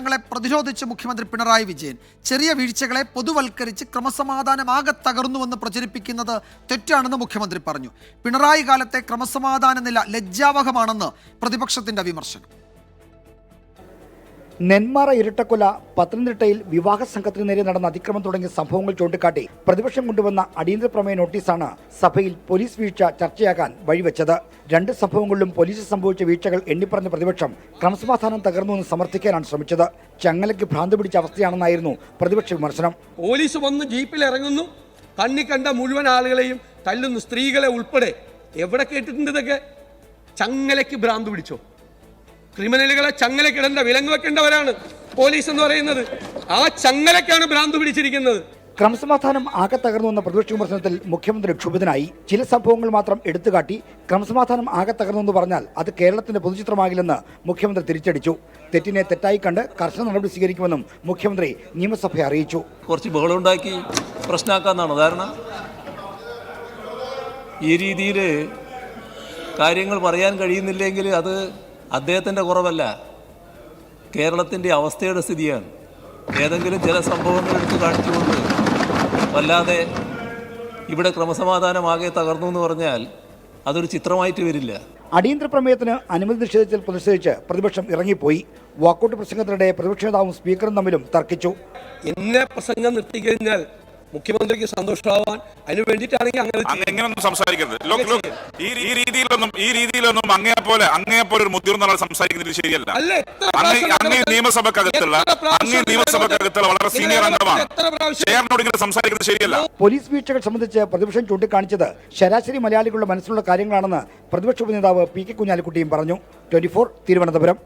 ങ്ങളെ പ്രതിരോധിച്ച് മുഖ്യമന്ത്രി പിണറായി വിജയൻ ചെറിയ വീഴ്ചകളെ പൊതുവൽക്കരിച്ച് ക്രമസമാധാനമാകെ തകർന്നുവെന്ന് പ്രചരിപ്പിക്കുന്നത് തെറ്റാണെന്ന് മുഖ്യമന്ത്രി പറഞ്ഞു. പിണറായി കാലത്തെ ക്രമസമാധാന നില ലജ്ജാവഹമാണെന്ന് പ്രതിപക്ഷത്തിന്റെ വിമർശനം. നെന്മാറ ഇരട്ടക്കൊല, പത്തനംതിട്ടയിൽ വിവാഹ സംഘത്തിന് നേരെ നടന്ന അതിക്രമം തുടങ്ങിയ സംഭവങ്ങൾ ചൂണ്ടിക്കാട്ടി പ്രതിപക്ഷം കൊണ്ടുവന്ന അടിയന്തര പ്രമേയ നോട്ടീസാണ് സഭയിൽ പോലീസ് വീഴ്ച ചർച്ചയാകാൻ വഴിവെച്ചത്. രണ്ട് സംഭവങ്ങളിലും പോലീസ് സംഭവിച്ച വീഴ്ചകൾ എണ്ണിപ്പറഞ്ഞ പ്രതിപക്ഷം ക്രമസമാധാനം തകർന്നുവെന്ന് സമർത്ഥിക്കാനാണ് ശ്രമിച്ചത്. ചങ്ങലയ്ക്ക് ഭ്രാന്ത് പിടിച്ച അവസ്ഥയാണെന്നായിരുന്നു പ്രതിപക്ഷ വിമർശനം. പോലീസ് വന്ന് ജീപ്പിൽ ഇറങ്ങുന്നു, കണ്ണി കണ്ട മുഴുവൻ ആളുകളെയും തല്ലുന്നു, സ്ത്രീകളെ ഉൾപ്പെടെ. എവിടെ കേട്ടിട്ടുണ്ട് ഇതൊക്കെ? ചങ്ങലയ്ക്ക് ഭ്രാന്ത് പിടിച്ചോ? ക്രിമിനലുകളെ ചങ്ങലക്കിടേണ്ട, വിലങ്ങ് വെക്കേണ്ടവരാണ് പോലീസ് എന്ന് പറയുന്നത്. ആ ചങ്ങലക്കാണ് ഭ്രാന്ത് പിടിച്ചിരിക്കുന്നത്. ക്രമസമാധാനം ആകെ തകർന്നുവെന്ന പ്രതിപക്ഷ വിമർശനത്തിൽ മുഖ്യമന്ത്രി ക്ഷുഭിതനായി. ചില സംഭവങ്ങൾ മാത്രം എടുത്തുകാട്ടി ക്രമസമാധാനം ആകെ തകർന്നെന്ന് പറഞ്ഞാൽ അത് കേരളത്തിന്റെ പൊതുചിത്രമാകില്ലെന്ന് മുഖ്യമന്ത്രി തിരിച്ചടിച്ചു. തെറ്റിനെ തെറ്റായി കണ്ട് കർശന നടപടി സ്വീകരിക്കുമെന്നും മുഖ്യമന്ത്രി നിയമസഭയെ അറിയിച്ചു. കുറച്ച് ബഹളമുണ്ടാക്കി പ്രശ്നമാക്കാന്നാണ് ധാരണ. ഈ രീതിയിൽ കാര്യങ്ങൾ പറയാൻ കഴിയുന്നില്ലെങ്കിൽ അത് അദ്ദേഹത്തിൻ്റെ കുറവല്ല, കേരളത്തിൻ്റെ അവസ്ഥയുടെ സ്ഥിതിയാണ്. ഏതെങ്കിലും ചില സംഭവങ്ങൾ എടുത്ത് കാണിച്ചുകൊണ്ട് വല്ലാതെ ഇവിടെ ക്രമസമാധാനമാകെ തകർന്നു എന്ന് പറഞ്ഞാൽ അതൊരു ചിത്രമായിട്ട് വരില്ല. അടിയന്തര പ്രമേയത്തിന് അനുമതി നിഷേധിച്ചതിൽ പ്രതിഷേധിച്ച് പ്രതിപക്ഷം ഇറങ്ങിപ്പോയി. വാക്കൌട്ട് പ്രസംഗത്തിനിടെ പ്രതിപക്ഷ നേതാവും സ്പീക്കറും തമ്മിലും തർക്കിച്ചു. എന്നെ പ്രസംഗം നിർത്തിക്കഴിഞ്ഞാൽ മുഖ്യമന്ത്രിക്ക് സന്തോഷമാവാൻ അതിന് വേണ്ടിയിട്ടാണെങ്കിൽ അങ്ങനെയൊന്നും സംസാരിക്കരുത്. ഈ രീതിയിലൊന്നും അങ്ങേപ്പോലെ ഒരു മുതിർന്ന ആൾ സംസാരിക്കുന്നത് ശരിയല്ല. അങ്ങേ നിയമസഭക്കകത്തുള്ള വളരെ സീനിയർ അംഗമാണ്. ചെയറിനോട് ഇങ്ങനെ സംസാരിക്കുന്നത് ശരിയല്ല. പോലീസ് വീഴ്ചകൾ സംബന്ധിച്ച് പ്രതിപക്ഷം ചൂണ്ടിക്കാണിച്ചത് ശരാശരി മലയാളികളുടെ മനസ്സിലുള്ള കാര്യങ്ങളാണെന്ന് പ്രതിപക്ഷ ഉപനേതാവ് പി കെ കുഞ്ഞാലിക്കുട്ടിയും പറഞ്ഞു. 24 തിരുവനന്തപുരം.